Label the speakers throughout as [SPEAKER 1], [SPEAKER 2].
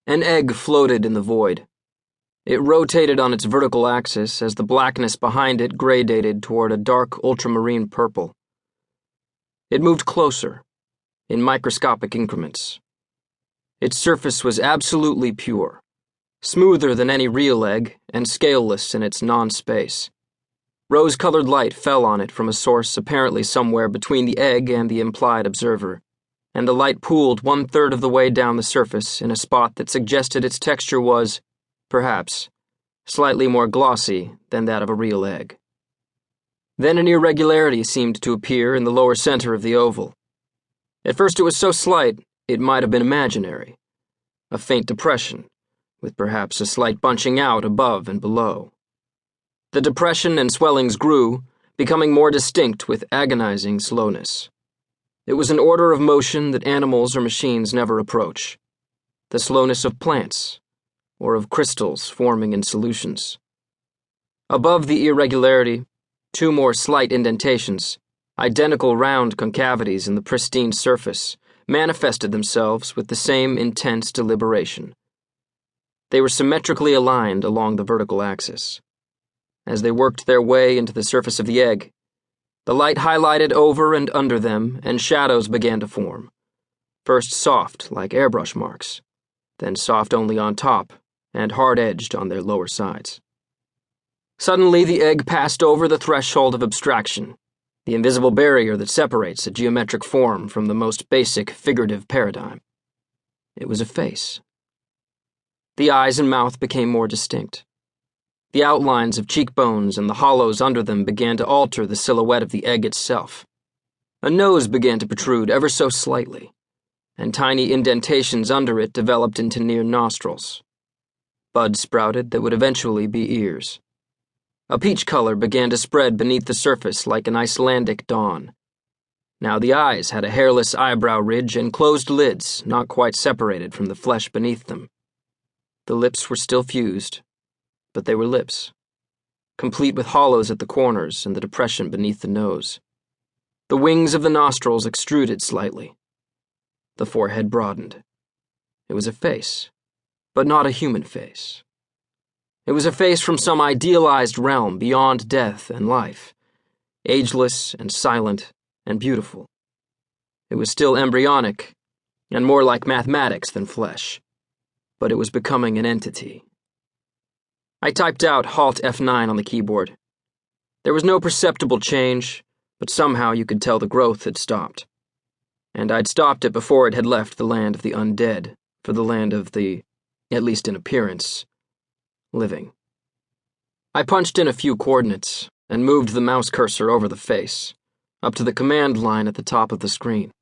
[SPEAKER 1] An egg floated in the void. It rotated on its vertical axis as the blackness behind it gradated toward a dark ultramarine purple. It moved closer, in microscopic increments. Its surface was absolutely pure, smoother than any real egg and scaleless in its non-space. Rose-colored light fell on it from a source apparently somewhere between the egg and the implied observer, and the light pooled 1/3 of the way down the surface in a spot that suggested its texture was, perhaps, slightly more glossy than that of a real egg. Then an irregularity seemed to appear in the lower center of the oval. At first it was so slight it might have been imaginary, a faint depression, with perhaps a slight bunching out above and below. The depression and swellings grew, becoming more distinct with agonizing slowness. It was an order of motion that animals or machines never approach, the slowness of plants, or of crystals forming in solutions. Above the irregularity, 2 more slight indentations, identical round concavities in the pristine surface, manifested themselves with the same intense deliberation. They were symmetrically aligned along the vertical axis. As they worked their way into the surface of the egg, the light highlighted over and under them, and shadows began to form, first soft like airbrush marks, then soft only on top, and hard-edged on their lower sides. Suddenly the egg passed over the threshold of abstraction, the invisible barrier that separates a geometric form from the most basic figurative paradigm. It was a face. The eyes and mouth became more distinct. The outlines of cheekbones and the hollows under them began to alter the silhouette of the egg itself. A nose began to protrude ever so slightly, and tiny indentations under it developed into near nostrils. Buds sprouted that would eventually be ears. A peach color began to spread beneath the surface like an Icelandic dawn. Now the eyes had a hairless eyebrow ridge and closed lids not quite separated from the flesh beneath them. The lips were still fused, but they were lips, complete with hollows at the corners and the depression beneath the nose. The wings of the nostrils extruded slightly. The forehead broadened. It was a face, but not a human face. It was a face from some idealized realm beyond death and life, ageless and silent and beautiful. It was still embryonic and more like mathematics than flesh, but it was becoming an entity. I typed out Halt F9 on the keyboard. There was no perceptible change, but somehow you could tell the growth had stopped. And I'd stopped it before it had left the land of the undead for the land of the, at least in appearance, living. I punched in a few coordinates and moved the mouse cursor over the face, up to the command line at the top of the screen.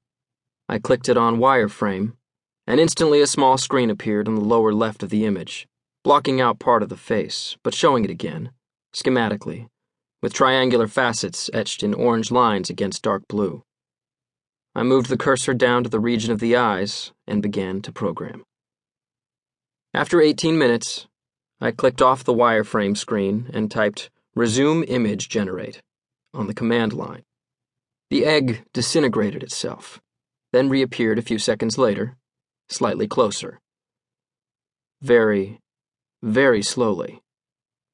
[SPEAKER 1] I clicked it on wireframe, and instantly a small screen appeared on the lower left of the image, blocking out part of the face, but showing it again, schematically, with triangular facets etched in orange lines against dark blue. I moved the cursor down to the region of the eyes and began to program. After 18 minutes, I clicked off the wireframe screen and typed Resume Image Generate on the command line. The egg disintegrated itself, then reappeared a few seconds later, slightly closer. Very, very slowly,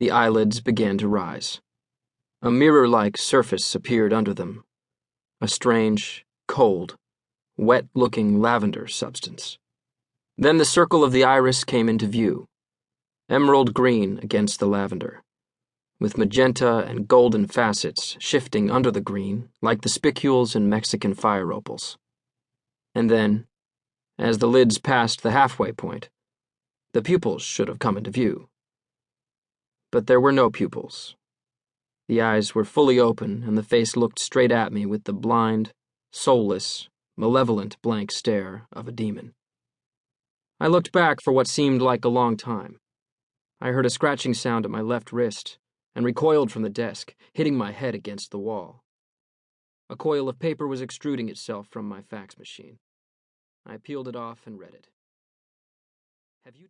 [SPEAKER 1] the eyelids began to rise. A mirror-like surface appeared under them, a strange, cold, wet-looking lavender substance. Then the circle of the iris came into view, emerald green against the lavender, with magenta and golden facets shifting under the green like the spicules in Mexican fire opals. And then, as the lids passed the halfway point, the pupils should have come into view. But there were no pupils. The eyes were fully open and the face looked straight at me with the blind, soulless, malevolent blank stare of a demon. I looked back for what seemed like a long time. I heard a scratching sound at my left wrist and recoiled from the desk, hitting my head against the wall. A coil of paper was extruding itself from my fax machine. I peeled it off and read it. Have you